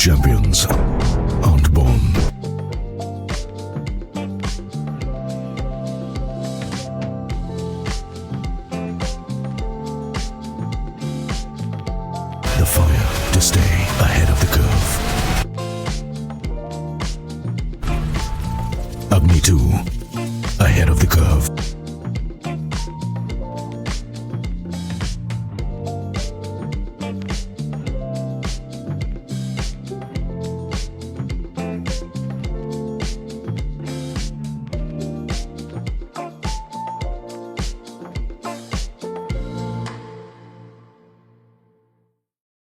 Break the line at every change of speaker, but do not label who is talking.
Champions aren't born. The fire to stay ahead of the curve. Agni 2.